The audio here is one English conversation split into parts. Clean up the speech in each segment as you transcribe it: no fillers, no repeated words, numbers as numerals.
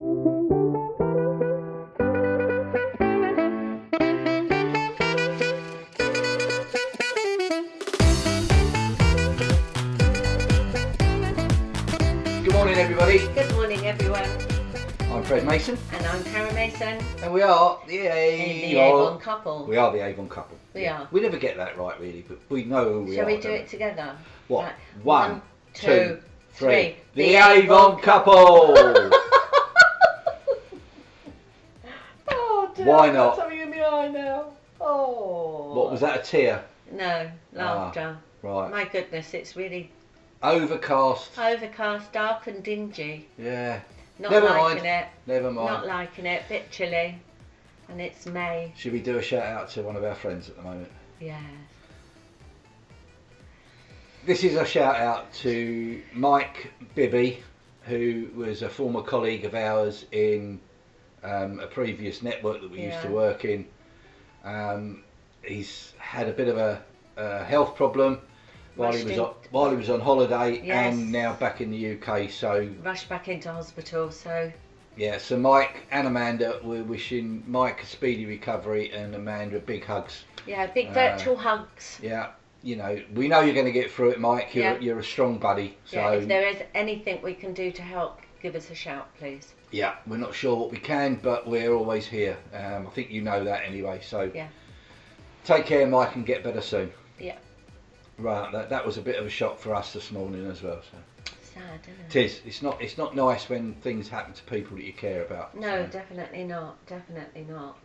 Good morning, everybody. Good morning, everyone. I'm Fred Mason. And I'm Karen Mason. And we are the Avon Couple. We are the Avon Couple. We are. We never get that right, really, but we know who we Shall are. we do it together? What? Right. One, two, three. The The Avon Couple! Oh, dear. Why I've got not? something in my eye now. Oh. What was that, a tear? No, laughter. Right. My goodness, it's really Overcast. overcast, dark and dingy. Yeah. Not Never liking mind. it. Never mind. Not liking it. Bit chilly. And it's May. Should we do a shout out to one of our friends at the moment? Yes. This is a shout out to Mike Bibby, who was a former colleague of ours in a previous network that we used to work in. He's had a bit of a health problem while he was on holiday, Yes. and now back in the UK. So Rushed back into hospital, so yeah, so Mike and Amanda, we're wishing Mike a speedy recovery and Amanda big hugs. yeah, big virtual hugs. Yeah, you know, we know you're going to get through it, Mike. You're a strong buddy. So Yeah, if there is anything we can do to help, give us a shout, please. yeah, we're not sure what we can, but we're always here. I think you know that anyway. So Yeah. take care, Mike, and get better soon. Yeah. Right, that was a bit of a shock for us this morning as well. So Sad, isn't it is. It's not nice when things happen to people that you care about. No, so. definitely not. Definitely not.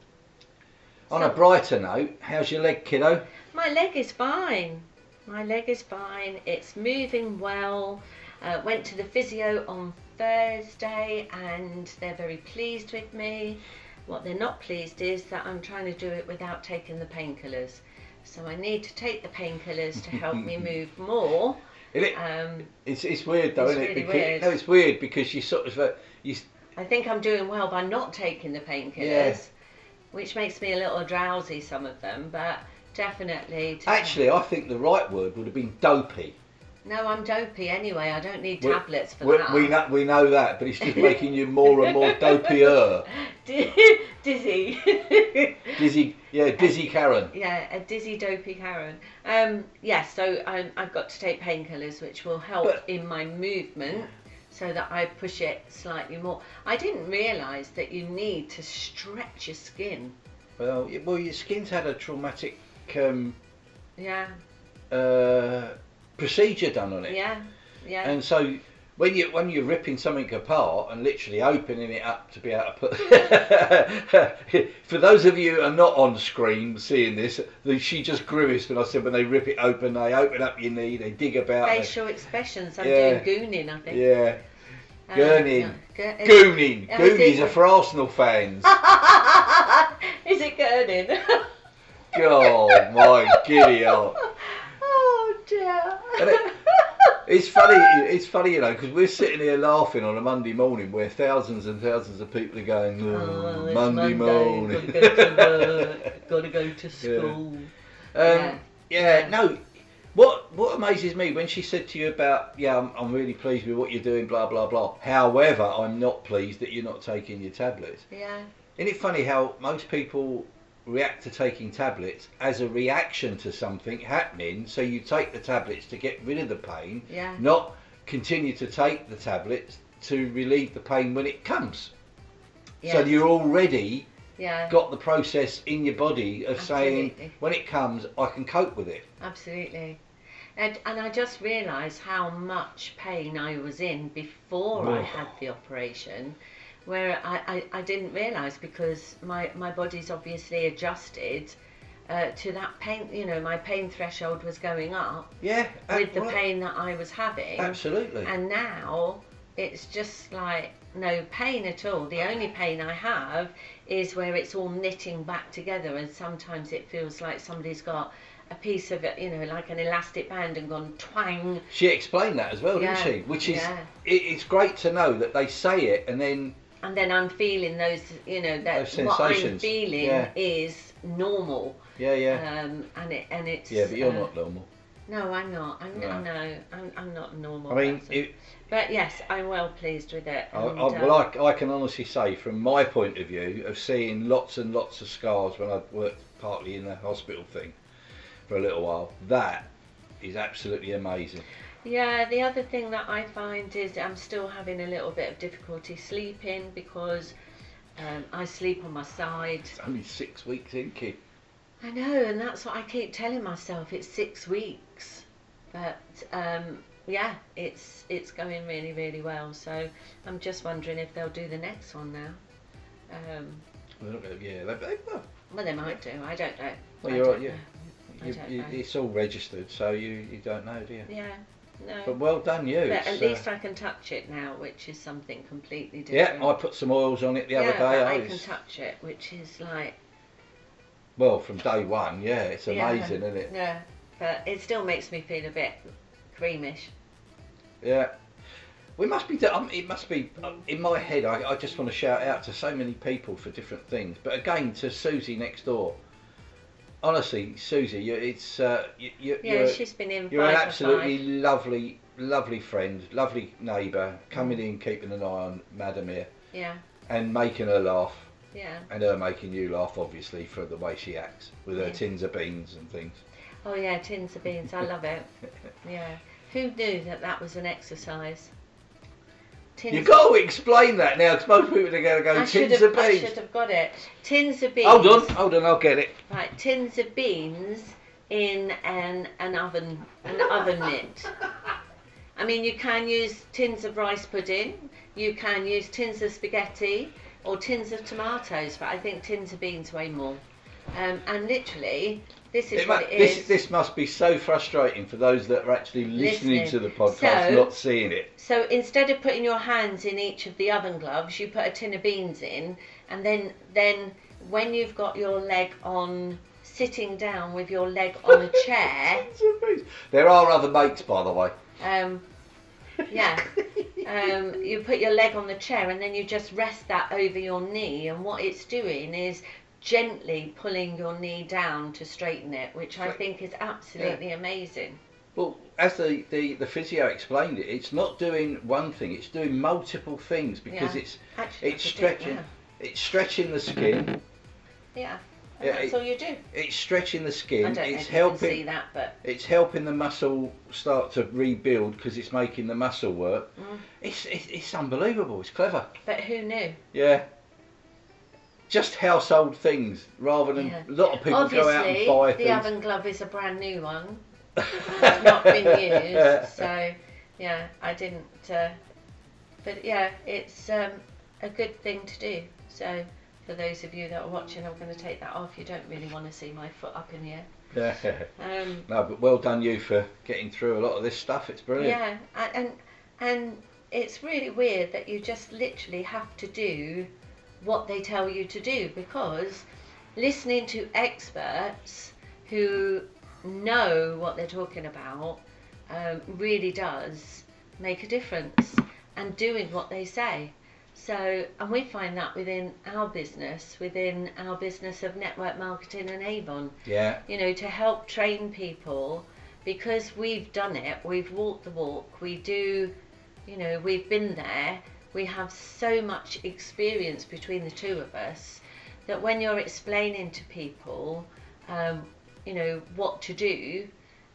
On a brighter note, how's your leg, kiddo? My leg is fine. My leg is fine. It's moving well. Went to the physio on Thursday and they're very pleased with me. What they're not pleased is that I'm trying to do it without taking the painkillers. So I need to take the painkillers to help me move more. It's weird though, It's isn't it? really Because, weird. no, it's weird because you sort of I think I'm doing well by not taking the painkillers, which makes me a little drowsy, some of them, but definitely... Actually, I think the right word would have been dopey. No, I'm dopey anyway. I don't need tablets for that. We know that, but it's just making you more and more dopier. Dizzy. Dizzy Karen. Yeah, a dizzy, dopey Karen. So I've got to take painkillers, which will help in my movement, so that I push it slightly more. I didn't realise that you need to stretch your skin. Well, your skin's had a traumatic procedure done on it. Yeah. And so when you're ripping something apart and literally opening it up to be able to put, for those of you who are not on screen seeing this, she just grimaced when I said when they rip it open, they open up your knee, they dig about. Facial expressions. I'm doing gooning, I think. Yeah. Gooning. Gooning. Goonies are for Arsenal fans. Is it gurning? God, my giddy up. Oh dear. It's funny, you know, because we're sitting here laughing on a Monday morning where thousands and thousands of people are going, it's Monday morning. Gotta go to work, gotta go to school. No. What amazes me when she said to you about, I'm really pleased with what you're doing, blah blah blah. However, I'm not pleased that you're not taking your tablets. Yeah. Isn't it funny how most people react to taking tablets as a reaction to something happening, so you take the tablets to get rid of the pain, not continue to take the tablets to relieve the pain when it comes. So you're already got the process in your body of saying, when it comes, I can cope with it. Absolutely. And I just realised how much pain I was in before I had the operation, where I didn't realise, because my body's obviously adjusted to that pain. You know, my pain threshold was going up with the pain that I was having. Absolutely. And now it's just like no pain at all. The only pain I have is where it's all knitting back together, and sometimes it feels like somebody's got a piece of it, you know, like an elastic band, and gone twang. She explained that as well, didn't she? Which is, it's great to know that they say it, and then I'm feeling those, you know, that those what I'm sensations. feeling is normal. Yeah. And it's. Yeah, but you're not normal. No, I'm not. I'm not a normal I mean, person. But yes, I'm well pleased with it. I can honestly say, from my point of view, of seeing lots and lots of scars when I worked partly in the hospital thing for a little while, that is absolutely amazing. Yeah, the other thing that I find is I'm still having a little bit of difficulty sleeping because I sleep on my side. It's only 6 weeks in, kid. I know, and that's what I keep telling myself. It's 6 weeks, but yeah, it's going really, really well. So I'm just wondering if they'll do the next one now. Well, they might do. I don't know. Well, it's all registered, so you don't know, do you? Yeah. No. But well done, you. But at least I can touch it now, which is something completely different. Yeah, I put some oils on it the other day. But I can touch it, which is like... Well, from day one, yeah, it's amazing, isn't it? Yeah, but it still makes me feel a bit creamish. Yeah. It must be, in my head, I just want to shout out to so many people for different things. But again, to Susie next door. Honestly, Susie, she's been in. You're an absolutely lovely friend, lovely neighbour, coming in, keeping an eye on Madam here. Yeah. And making her laugh. Yeah. And her making you laugh, obviously, for the way she acts with her tins of beans and things. Oh yeah, tins of beans. I love it. Yeah. Who knew that was an exercise? You've got to explain that now, because most people are going to go tins of beans. I should have got it. Tins of beans. Hold on, I'll get it. Right, tins of beans in an oven mitt. I mean, you can use tins of rice pudding, you can use tins of spaghetti, or tins of tomatoes, but I think tins of beans way more. And literally, this is what it is. This must be so frustrating for those that are actually listening to the podcast, not seeing it. So instead of putting your hands in each of the oven gloves, you put a tin of beans in, and then when you've got your leg on, sitting down with your leg on a chair. There are other mates, by the way. You put your leg on the chair, and then you just rest that over your knee, and what it's doing is gently pulling your knee down to straighten it, which I think is absolutely amazing. Well, as the physio explained it, it's not doing one thing, it's doing multiple things, because it's stretching the skin. Yeah. That's all you do. It's stretching the skin. I don't know if you can see that, but it's helping the muscle start to rebuild because it's making the muscle work. It's unbelievable. It's clever. But who knew? Yeah. Just household things, rather than a lot of people go out and buy things. The oven glove is a brand new one. It's not been used, so yeah, I didn't. But yeah, it's a good thing to do. So for those of you that are watching, I'm going to take that off. You don't really want to see my foot up in the air. Yeah. No, but well done you for getting through a lot of this stuff. It's brilliant. Yeah, and it's really weird that you just literally have to do what they tell you to do, because listening to experts who know what they're talking about really does make a difference, and doing what they say. So, and we find that within our business of network marketing and Avon. Yeah. You know, to help train people, because we've done it, we've walked the walk, we do, you know, we've been there, we have so much experience between the two of us, that when you're explaining to people, you know, what to do,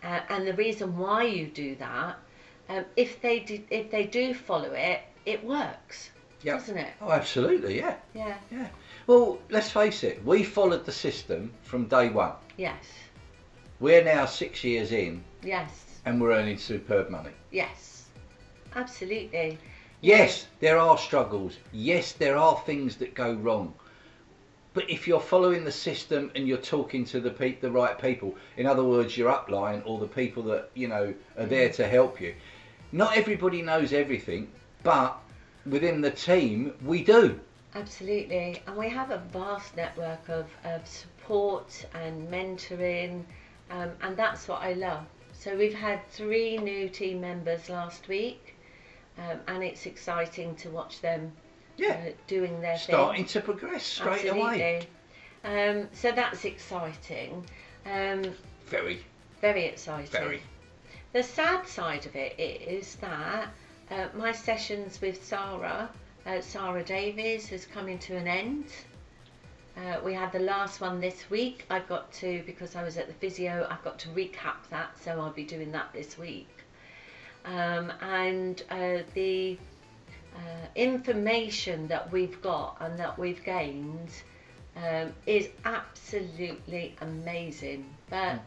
and the reason why you do that, if they do follow it, it works. Yep. Doesn't it? Oh, absolutely, yeah. Yeah. Yeah. Well, let's face it, we followed the system from day one. Yes. We're now 6 years in. Yes. And we're earning superb money. Yes. Absolutely. Yes, there are struggles. Yes, there are things that go wrong. But if you're following the system and you're talking to the right people, in other words, your upline or the people that, you know, are there to help you. Not everybody knows everything, but within the team, we do. Absolutely. And we have a vast network of support and mentoring, and that's what I love. So we've had 3 new team members last week, and it's exciting to watch them doing their thing. Starting to progress straight away. So that's exciting. Very. Very exciting. Very. The sad side of it is that my sessions with Sara Davies is coming to an end. We had the last one this week. I've got to, because I was at the physio, I've got to recap that, so I'll be doing that this week. And the information that we've got and that we've gained is absolutely amazing. But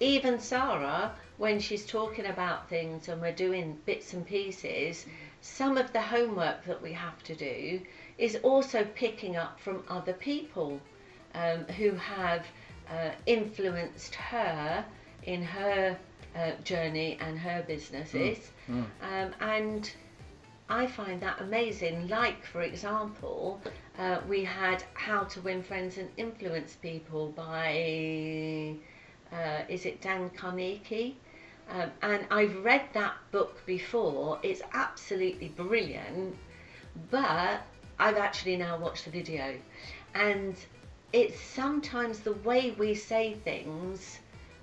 even Sara, when she's talking about things and we're doing bits and pieces, some of the homework that we have to do is also picking up from other people who have influenced her in her journey and her businesses. And I find that amazing. Like, for example, we had How to Win Friends and Influence People by is it Dan Carnegie? And I've read that book before. It's absolutely brilliant, but I've actually now watched the video, and it's sometimes the way we say things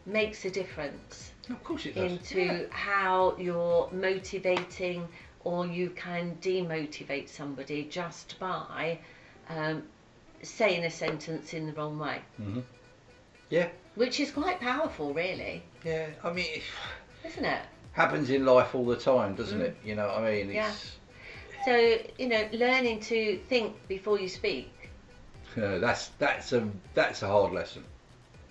makes a difference. Of course it does. Into how you're motivating, or you can demotivate somebody just by saying a sentence in the wrong way. Yeah. Which is quite powerful, really. Yeah, I mean, isn't it? Happens in life all the time, doesn't it? You know what I mean? It's... So, you know, learning to think before you speak. That's a hard lesson.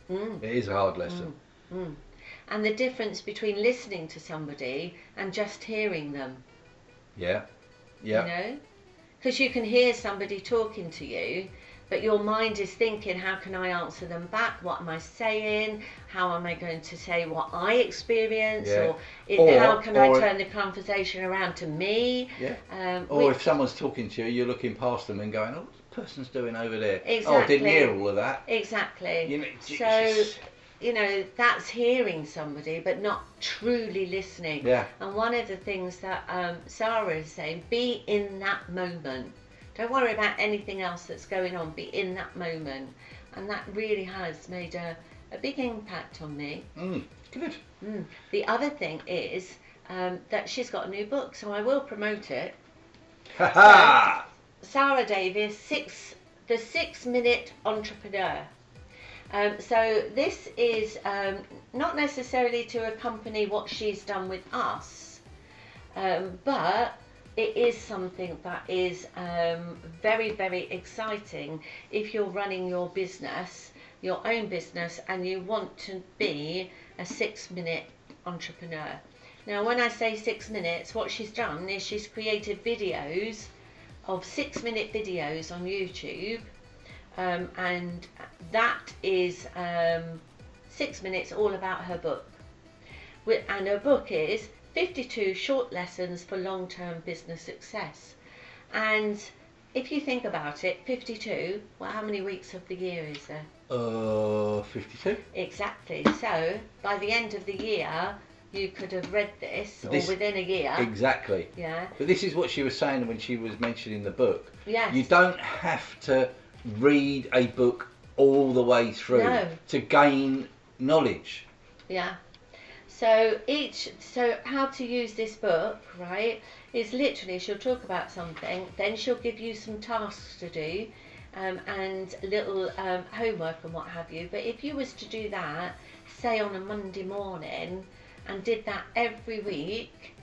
It is a hard lesson. And the difference between listening to somebody and just hearing them. Yeah. You know? Because you can hear somebody talking to you, but your mind is thinking, how can I answer them back? What am I saying? How am I going to say what I experience? Or how can I turn the conversation around to me? Or if someone's talking to you, you're looking past them and going, oh, what's the person's doing over there? Exactly. Oh, I didn't hear all of that. Exactly. You know, so, you know, that's hearing somebody, but not truly listening. Yeah. And one of the things that Sara is saying, be in that moment. Don't worry about anything else that's going on. Be in that moment. And that really has made a big impact on me. Good. The other thing is that she's got a new book, so I will promote it. Ha-ha! Sara Davies, The 6-Minute Entrepreneur. So this is not necessarily to accompany what she's done with us, but it is something that is very, very exciting if you're running your business, your own business, and you want to be a 6-minute entrepreneur. Now, when I say 6 minutes, what she's done is she's created videos of 6-minute videos on YouTube, and that is 6 minutes all about her book. And her book is 52 Short Lessons for Long-Term Business Success. And if you think about it, 52, well, how many weeks of the year is there? 52. Exactly. So, by the end of the year, you could have read this, or within a year. Exactly. Yeah. But this is what she was saying when she was mentioning the book. Yes. You don't have to read a book all the way through to gain knowledge. Yeah. So how to use this book, right, is literally she'll talk about something, then she'll give you some tasks to do, and little homework and what have you. But if you was to do that, say on a Monday morning, and did that every week,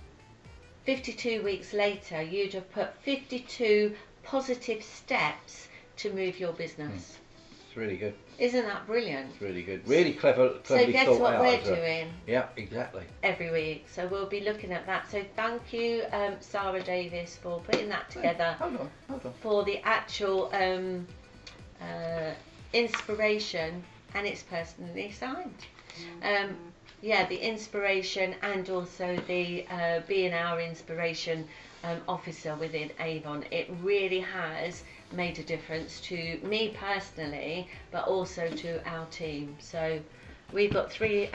52 weeks later, you'd have put 52 positive steps to move your business. It's really good. Isn't that brilliant? It's really good. Really cleverly so guess thought what out we're doing? Yeah, exactly. Every week. So we'll be looking at that. So thank you, Sara Davies, for putting that together. Hold on. For the actual inspiration, and it's personally signed. The inspiration, and also the being our inspiration officer within Avon. It really has made a difference to me personally, but also to our team. So we've got two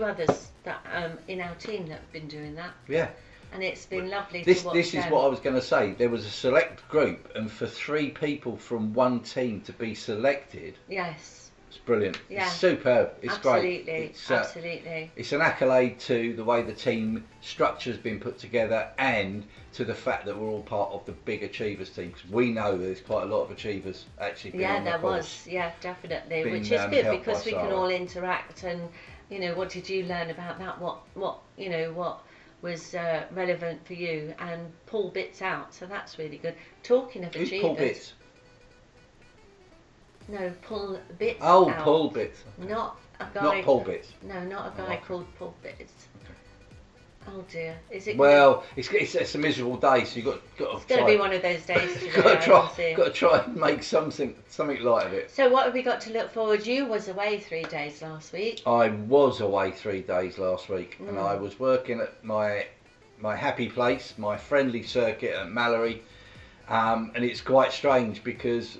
others that in our team that have been doing that. Yeah. And it's been lovely to watch This is them. what I was going to say. There was a select group, and for 3 people from one team to be selected. Yes. It's brilliant. Yeah. It's superb. It's absolutely. great. It's, absolutely. It's an accolade to the way the team structure's been put together and to the fact that we're all part of the big achievers team. Because we know there's quite a lot of achievers actually being on the course. Yeah, there was. Yeah, definitely. Been, which is good because we Sara. can all interact and, you know, what did you learn about that? What you know, what was relevant for you, and pull bits out. So that's really good. Talking of Who's achievers. pull bits? No, pull bits. Oh, out. pull bits. Not a guy. Not pull bits. No, not a guy called Pull Bits. Oh dear, is it? Well, it's a miserable day, so you've got to try. It's going to be one of those days today. got to try and make something light of it. So what have we got to look forward? You was away 3 days last week. I was away 3 days last week, and I was working at my happy place, my friendly circuit at Mallory, and it's quite strange because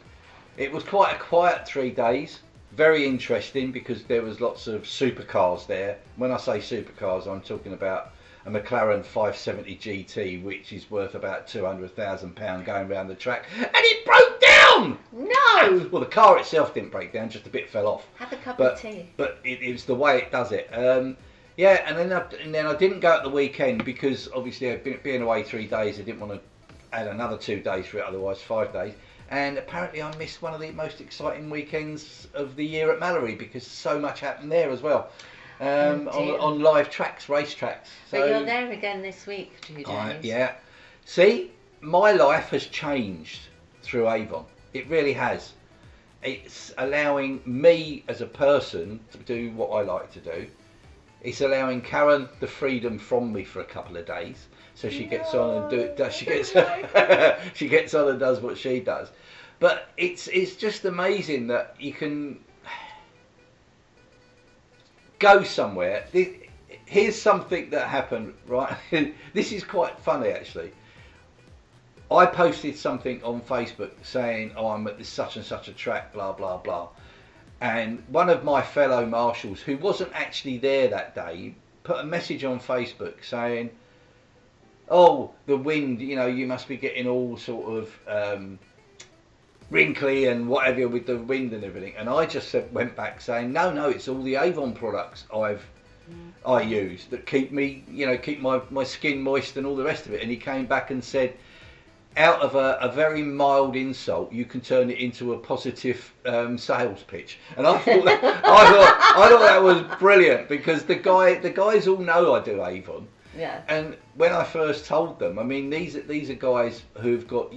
it was quite a quiet 3 days. Very interesting because there was lots of supercars there. When I say supercars, I'm talking about a McLaren 570 GT, which is worth about £200,000 going around the track, and it broke down! No! Well, the car itself didn't break down, just a bit fell off. Have a cup of tea. But it was the way it does it. Yeah, and then I didn't go at the weekend because obviously being away 3 days, I didn't want to add another 2 days for it, otherwise 5 days. And apparently I missed one of the most exciting weekends of the year at Mallory because so much happened there as well. On live tracks, race tracks. So, but you're there again this week for 2 days. Yeah. See, my life has changed through Avon. It really has. It's allowing me as a person to do what I like to do. It's allowing Karen the freedom from me for a couple of days, so she gets on and she gets on and does what she does. But it's just amazing that you can go somewhere. Here's something that happened, right? This is quite funny actually. I posted something on Facebook saying, "Oh, I'm at this such and such a track, blah blah blah," and one of my fellow marshals, who wasn't actually there that day, put a message on Facebook saying, "Oh, the wind, you know, you must be getting all sort of wrinkly and whatever with the wind and everything." And I just went back saying, no, it's all the Avon products I use that keep me, you know, keep my skin moist and all the rest of it. And he came back and said, out of a very mild insult, you can turn it into a positive sales pitch. And I thought that was brilliant because the guys all know I do Avon. Yeah. And when I first told them, I mean, these are guys who've got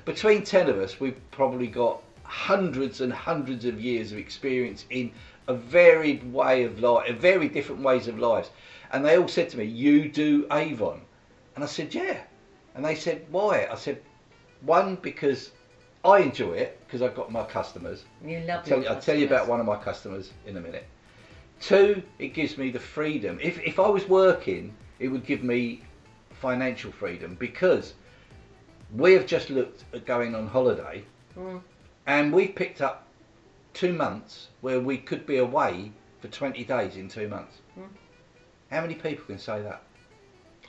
between 10 of us, we've probably got hundreds and hundreds of years of experience in a varied way of life, very different ways of lives. And they all said to me, "You do Avon?" And I said, "Yeah." And they said, "Why?" I said, "One, because I enjoy it, because I've got my customers. You love I'll tell you about one of my customers in a minute. 2, it gives me the freedom. If I was working, it would give me financial freedom because we have just looked at going on holiday and we've picked up 2 months where we could be away for 20 days in 2 months. How many people can say that?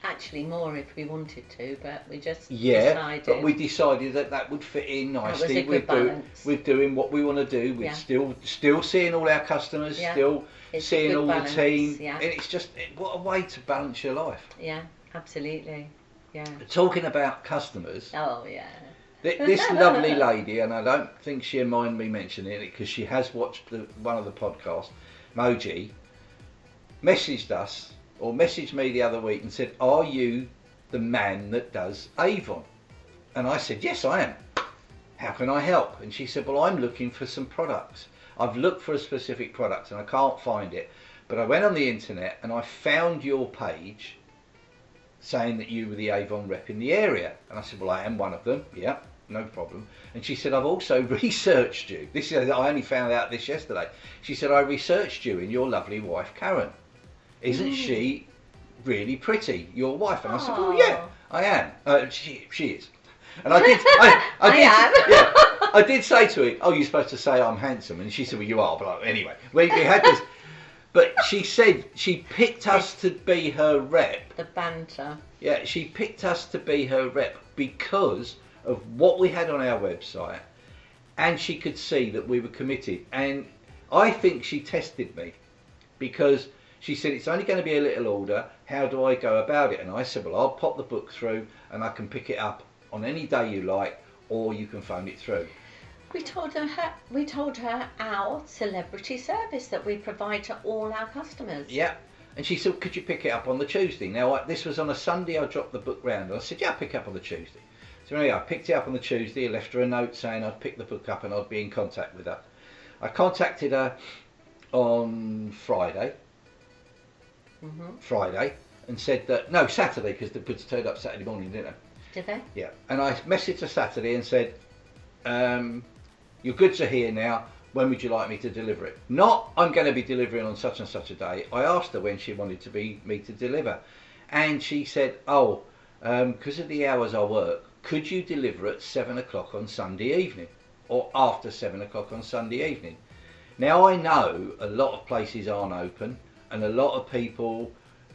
Actually more if we wanted to, but we just decided. But we decided that would fit in nicely with doing what we want to do. We're still seeing all our customers, still seeing all the team. And it's just, what a way to balance your life. Yeah, absolutely. Yeah. Talking about customers. Oh yeah. This lovely lady, and I don't think she'll mind me mentioning it because she has watched one of the podcasts, Moji, messaged me the other week and said, "Are you the man that does Avon?" And I said, "Yes, I am. How can I help?" And she said, "Well, I'm looking for some products. I've looked for a specific product and I can't find it. But I went on the internet and I found your page saying that you were the Avon rep in the area." And I said, "Well, I am one of them." "Yeah, no problem." And she said, "I've also researched you." I only found out this yesterday. She said, "I researched you and your lovely wife, Karen. Isn't she really pretty, your wife?" And I said, "Well, yeah, I am." She is. And I did. I did say to her, "Oh, you're supposed to say I'm handsome." And she said, "Well, you are." But anyway, we had this. But she said she picked us to be her rep. The banter. Yeah, she picked us to be her rep because of what we had on our website and she could see that we were committed. And I think she tested me, because she said, it's only going to be a little order, how do I go about it? And I said, well, I'll pop the book through and I can pick it up on any day you like, or you can phone it through. We told her our celebrity service that we provide to all our customers. Yeah. And she said, could you pick it up on the Tuesday? Now, this was on a Sunday, I dropped the book round, and I said, yeah, I'll pick it up on the Tuesday. So anyway, I picked it up on the Tuesday, I left her a note saying I'd pick the book up and I'd be in contact with her. I contacted her on Friday, and said that, no, Saturday, because the goods turned up Saturday morning, didn't they? Did they? Yeah. And I messaged her Saturday and said, your goods are here now, when would you like me to deliver it? Not, I'm going to be delivering on such and such a day. I asked her when she wanted me to deliver. And she said, oh, because of the hours I work, could you deliver at 7 o'clock on Sunday evening? Or after 7 o'clock on Sunday evening? Now, I know a lot of places aren't open, and a lot of people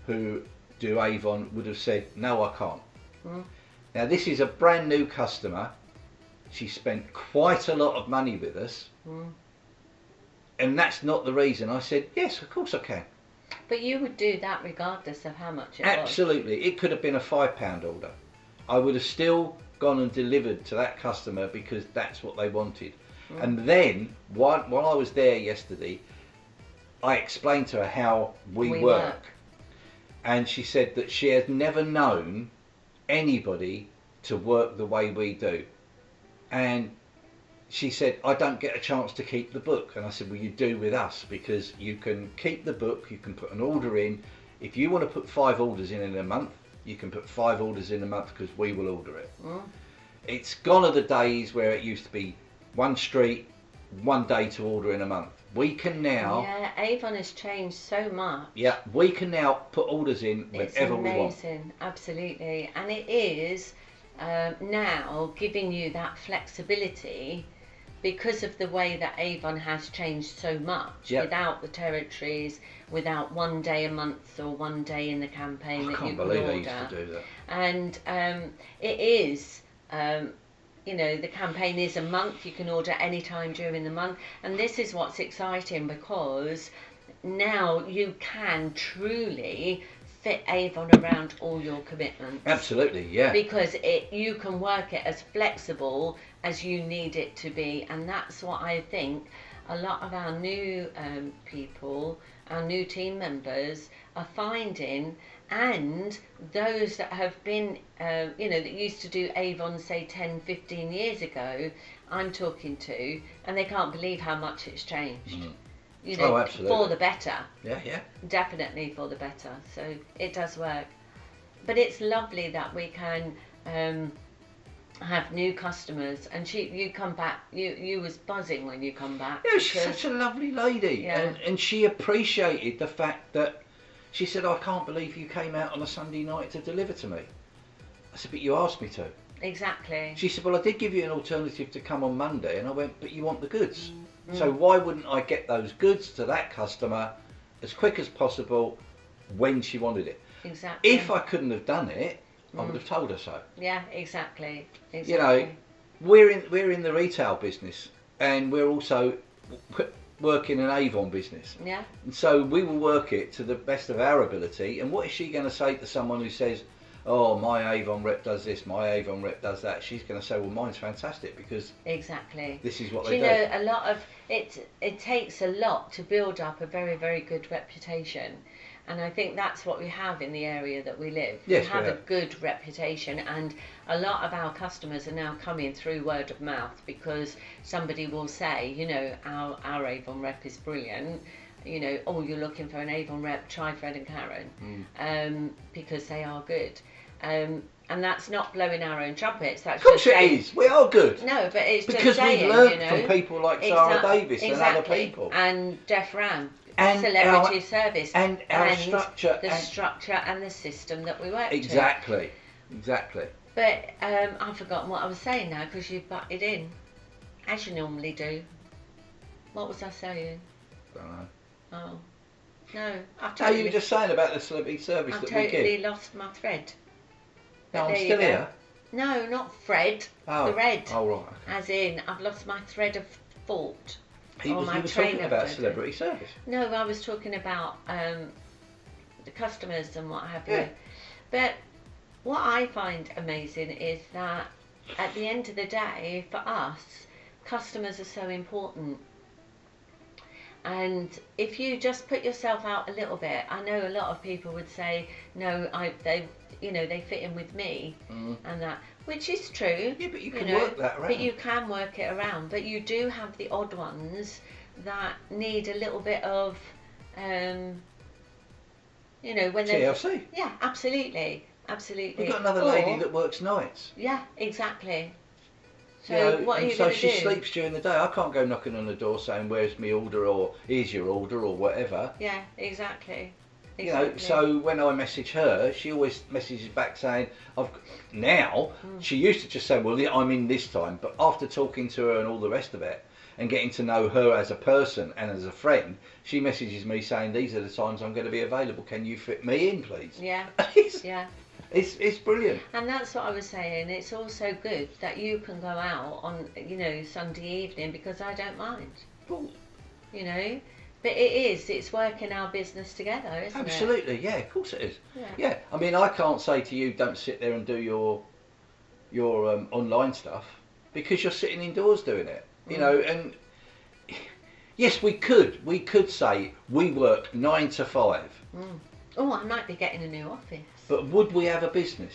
who do Avon would have said, no, I can't. Now, this is a brand new customer. She spent quite a lot of money with us. And that's not the reason. I said, yes, of course I can. But you would do that regardless of how much it Absolutely. It could have been a £5 order. I would have still gone and delivered to that customer because that's what they wanted. And then, while I was there yesterday, I explained to her how we work. And she said that she has never known anybody to work the way we do. And she said, I don't get a chance to keep the book. And I said, well, you do with us, because you can keep the book, you can put an order in. If you want to put 5 orders in a month, you can put 5 orders in a month, because we will order it. It's gone are the days where it used to be one street, one day to order in a month. We can now... Yeah, Avon has changed so much. Yeah, we can now put orders in whenever we want. It's amazing, absolutely. And it is now giving you that flexibility, because of the way that Avon has changed so much, without the territories, without one day a month or one day in the campaign that you can order. I can't believe they used to do that. And it is, you know, the campaign is a month. You can order any time during the month. And this is what's exciting, because now you can truly fit Avon around all your commitments. Absolutely, yeah. Because you can work it as flexible as you need it to be, and that's what I think a lot of our new people, our new team members are finding, and those that have been, you know, that used to do Avon, say 10, 15 years ago, I'm talking to, and they can't believe how much it's changed. You know, for the better. Yeah, yeah. Definitely for the better. So it does work. But it's lovely that we can have new customers. And you come back, you was buzzing when you come back. Yeah, she's such a lovely lady. Yeah. And she appreciated the fact that she said, I can't believe you came out on a Sunday night to deliver to me. I said, but you asked me to. Exactly. She said, well, I did give you an alternative to come on Monday. And I went, but you want the goods. So why wouldn't I get those goods to that customer as quick as possible when she wanted it? Exactly. If I couldn't have done it, I would have told her so. Yeah, exactly. You know, we're in the retail business, and we're also working an Avon business. Yeah. And so we will work it to the best of our ability. And what is she going to say to someone who says, oh, my Avon rep does this, my Avon rep does that? She's going to say, well, mine's fantastic, because exactly, this is what they do. You know, a lot of it takes a lot to build up a very, very good reputation. And I think that's what we have in the area that we live. Yes, we have a good reputation, and a lot of our customers are now coming through word of mouth, because somebody will say, you know, our Avon rep is brilliant. You know, oh, you're looking for an Avon rep, try Fred and Karen, because they are good. And that's not blowing our own trumpets. That's of course just saying, it is. We are good. No, but it's because just saying, we've learned you know, from people like Sara Davies and other people. And Def Ram. And celebrity service. And our structure. The structure and the system that we work Exactly. to. Exactly. But I've forgotten what I was saying now, because you've butted in, as you normally do. What was I saying? Don't know. Oh. No, you were just saying about the celebrity service that we give. I've totally lost my thread. No, I'm still here. No, not Fred. Oh. Thread. Oh, right. Okay. As in, I've lost my thread of thought. You were talking about celebrity service. No, I was talking about the customers and what have you. Yeah. But what I find amazing is that at the end of the day, for us, customers are so important. And if you just put yourself out a little bit, I know a lot of people would say, no, they fit in with me, and that, which is true. Yeah, but you can work that around. But you can work it around. But you do have the odd ones that need a little bit of, when TLC. Yeah, absolutely. We've got another lady that works nights. Yeah, exactly. So what are you going to do? So she sleeps during the day. I can't go knocking on the door saying, "Where's my order?" or "Here's your order," or whatever. Yeah, exactly. So when I message her, she always messages back saying, she used to just say, "Well, I'm in this time," but after talking to her and all the rest of it, and getting to know her as a person and as a friend, she messages me saying, "These are the times I'm going to be available. Can you fit me in, please?" Yeah. Yeah. It's brilliant. And that's what I was saying. It's also good that you can go out on, Sunday evening, because I don't mind. Well, But it's working our business together, isn't it? Absolutely, yeah, of course it is. Yeah. I mean, I can't say to you, don't sit there and do your online stuff, because you're sitting indoors doing it. And yes, we could say we work 9 to 5. Oh, I might be getting a new office. But would we have a business?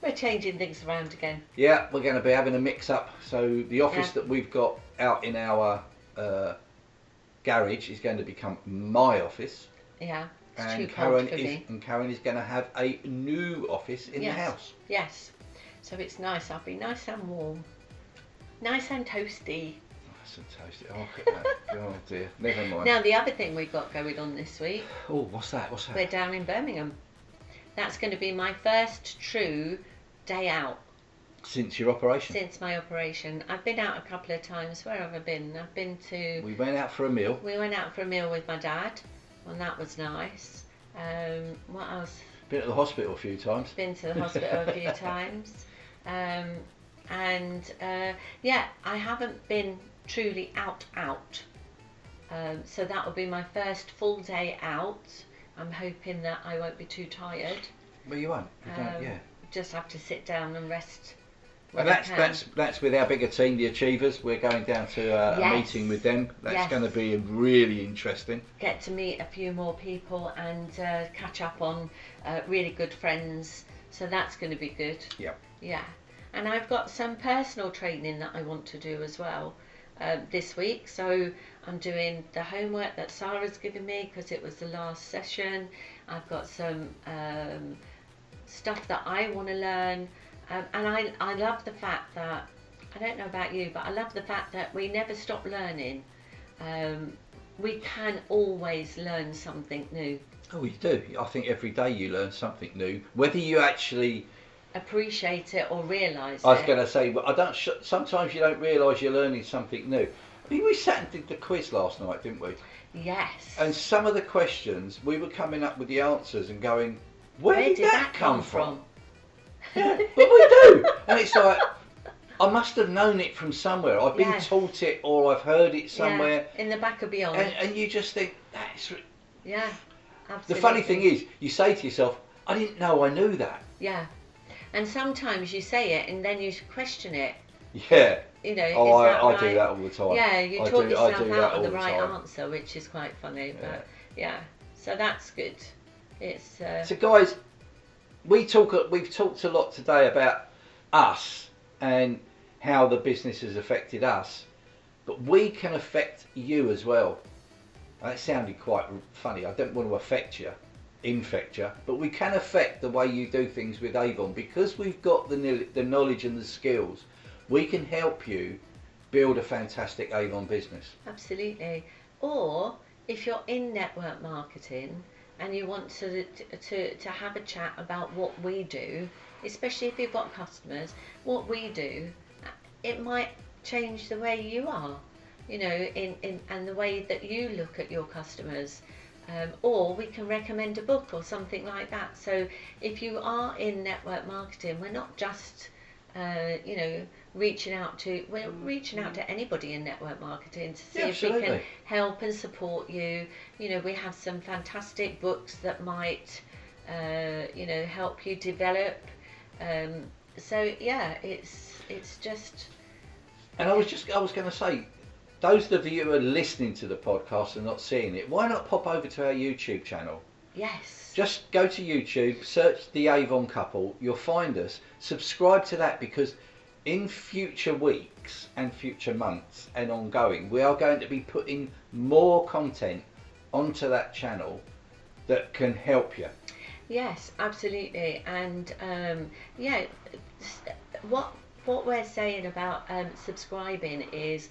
We're changing things around again. Yeah, we're going to be having a mix-up. So the office that we've got out in our garage is going to become my office. Yeah, it's and too cold for me. And Karen is going to have a new office in the house. Yes, so it's nice. I'll be nice and warm, nice and toasty. Nice and toasty. Oh, look at that. Oh dear, never mind. Now the other thing we've got going on this week. Oh, what's that? We're down in Birmingham. That's going to be my first true day out. Since your operation? Since my operation. I've been out a couple of times. Where have I been? I've been to... We went out for a meal. We went out for a meal with my dad, and that was nice. What else? Been to the hospital a few times. Been to the hospital a few times. I haven't been truly out. So that will be my first full day out. I'm hoping that I won't be too tired. Well, you won't. You don't, yeah. Just have to sit down and rest. And that's with our bigger team, the Achievers. We're going down to a meeting with them. That's going to be really interesting. Get to meet a few more people and catch up on really good friends. So that's going to be good. Yeah. Yeah. And I've got some personal training that I want to do as well this week. So I'm doing the homework that Sara's given me because it was the last session. I've got some stuff that I want to learn. And I love the fact that, I don't know about you, but I love the fact that we never stop learning. We can always learn something new. Oh, you do. I think every day you learn something new. Whether you actually... appreciate it or realise it. I was going to say, but sometimes you don't realise you're learning something new. I mean, we sat and did the quiz last night, didn't we? Yes. And some of the questions, we were coming up with the answers and going, where did that come from? Yeah, but we do. And it's like, I must have known it from somewhere. I've been taught it or I've heard it somewhere. Yeah, in the back of beyond. And you just think, that's... Yeah, absolutely. The funny thing is, you say to yourself, I didn't know I knew that. Yeah. And sometimes you say it and then you question it. Yeah. You know, I do that all the time. Yeah, you talk yourself out of the right answer, which is quite funny. But yeah, so that's good. It's. So guys, we've talked a lot today about us and how the business has affected us, but we can affect you as well. That sounded quite funny. I don't want to infect you, but we can affect the way you do things with Avon because we've got the knowledge and the skills. We can help you build a fantastic Avon business. Absolutely. Or if you're in network marketing and you want to have a chat about what we do, especially if you've got customers, what we do, it might change the way you are, you know, and the way that you look at your customers. or we can recommend a book or something like that. So if you are in network marketing, we're not just reaching out to anybody in network marketing to see if we can help and support you. We have some fantastic books that might help you develop. So yeah, it's just. And I was going to say, those of you who are listening to the podcast and not seeing it, why not pop over to our YouTube channel? Yes. Just go to YouTube, search the Avon Couple, you'll find us. Subscribe to that, because in future weeks and future months and ongoing, we are going to be putting more content onto that channel that can help you. Yes, absolutely. And what we're saying about subscribing is,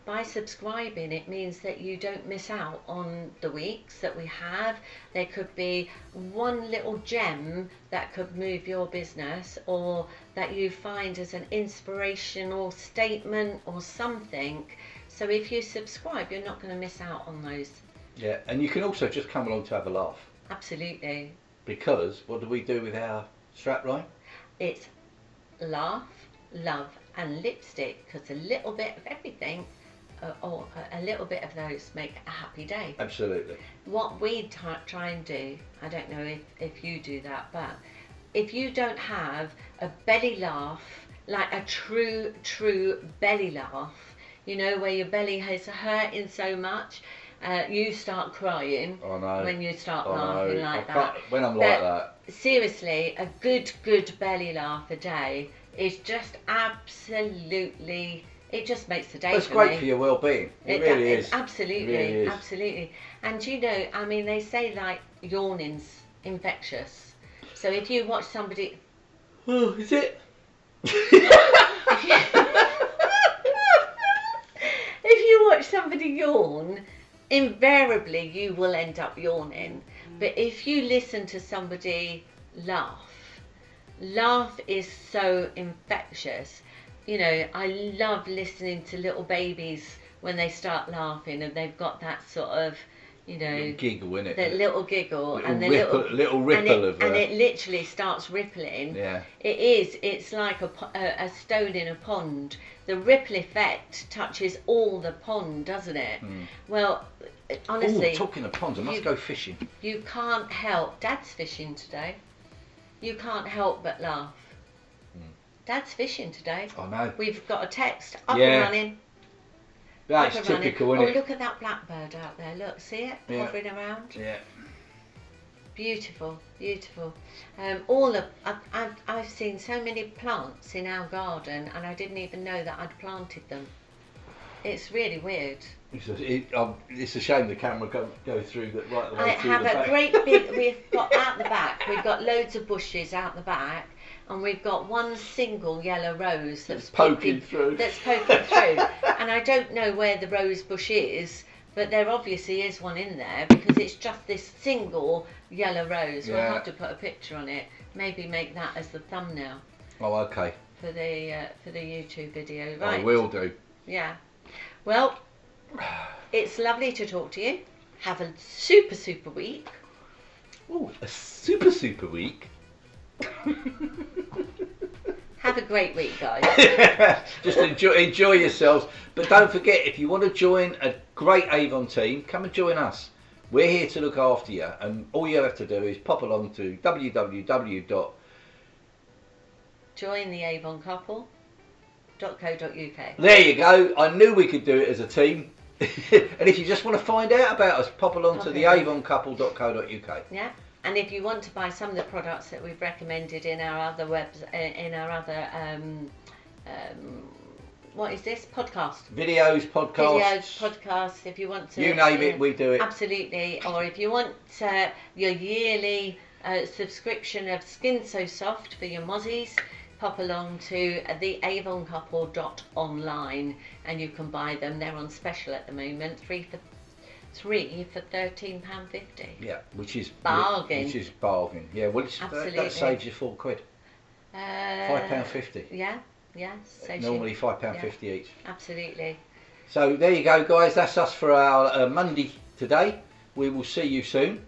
by subscribing, it means that you don't miss out on the weeks that we have. There could be one little gem that could move your business, or that you find as an inspirational statement or something. So if you subscribe, you're not going to miss out on those. Yeah, and you can also just come along to have a laugh. Absolutely. Because what do we do with our strapline? It's laugh, love and lipstick, because a little bit of everything, or a little bit of those, make a happy day. Absolutely. What we try and do, I don't know if you do that, but if you don't have a belly laugh, like a true belly laugh, where your belly is hurting so much, you start crying when you start laughing like that. When I'm like that. Seriously, a good belly laugh a day is just absolutely, it just makes the day. It's great for your well-being. It really is. Absolutely, it really is. Absolutely. And they say like yawning's infectious. So if you watch somebody, oh, is it? If you watch somebody yawn, invariably you will end up yawning. But if you listen to somebody laugh is so infectious. I love listening to little babies when they start laughing, and they've got that sort of, little giggle in it. The little giggle and the little ripple and it literally starts rippling. Yeah. It is. It's like a stone in a pond. The ripple effect touches all the pond, doesn't it? Mm. Well, honestly. Ooh, talking of ponds, I must go fishing. You can't help. Dad's fishing today. You can't help but laugh. Mm. Dad's fishing today. I know. We've got a text up and running. That's typical, isn't it? Oh, look at that blackbird out there. Look, see it? Hovering around. Yeah. Beautiful, beautiful. I've seen so many plants in our garden, and I didn't even know that I'd planted them. It's really weird. It's a shame the camera go through that right the way through the back. I have a great big. We've got out the back. We've got loads of bushes out the back, and we've got one single yellow rose that's poking through. And I don't know where the rose bush is, but there obviously is one in there, because it's just this single yellow rose. Yeah. We'll have to put a picture on it. Maybe make that as the thumbnail. Oh, okay. For the YouTube video, right? I will do. Yeah. Well, it's lovely to talk to you. Have a super week. Oh, a super week. Have a great week, guys. Just enjoy yourselves. But don't forget, if you want to join a great Avon team, come and join us. We're here to look after you, and all you have to do is pop along to www.jointheavoncouple.co.uk. There you go. I knew we could do it as a team. And if you just want to find out about us, pop along to the avoncouple.co.uk. Yeah. And if you want to buy some of the products that we've recommended in our other what is this? Videos, podcasts. If you want to, you name it, we do it. Absolutely. Or if you want your yearly subscription of Skin So Soft for your mozzies, pop along to the avoncouple.online and you can buy them. They're on special at the moment. Three for £13.50. Yeah, which is bargain. Yeah, well, that saves you £4. £5.50. Yeah. Normally £5.50 each. Absolutely. So there you go, guys. That's us for our Monday today. we will see you soon.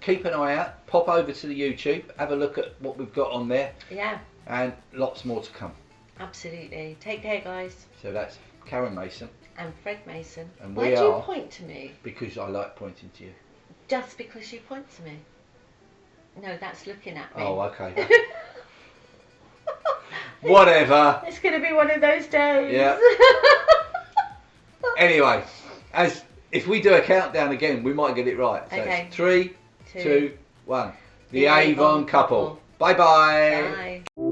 Keep an eye out. Pop over to the YouTube. Have a look at what we've got on there. Yeah. And lots more to come. Absolutely. Take care, guys. So that's Karen Mason. And Fred Mason. And Why do you point to me? Because I like pointing to you. Just because you point to me? No, that's looking at me. Oh, okay. Whatever. It's going to be one of those days. Yeah. Anyway, if we do a countdown again, we might get it right. So okay. It's 3, 2, 1. The Avon Couple. Bye-bye. Bye.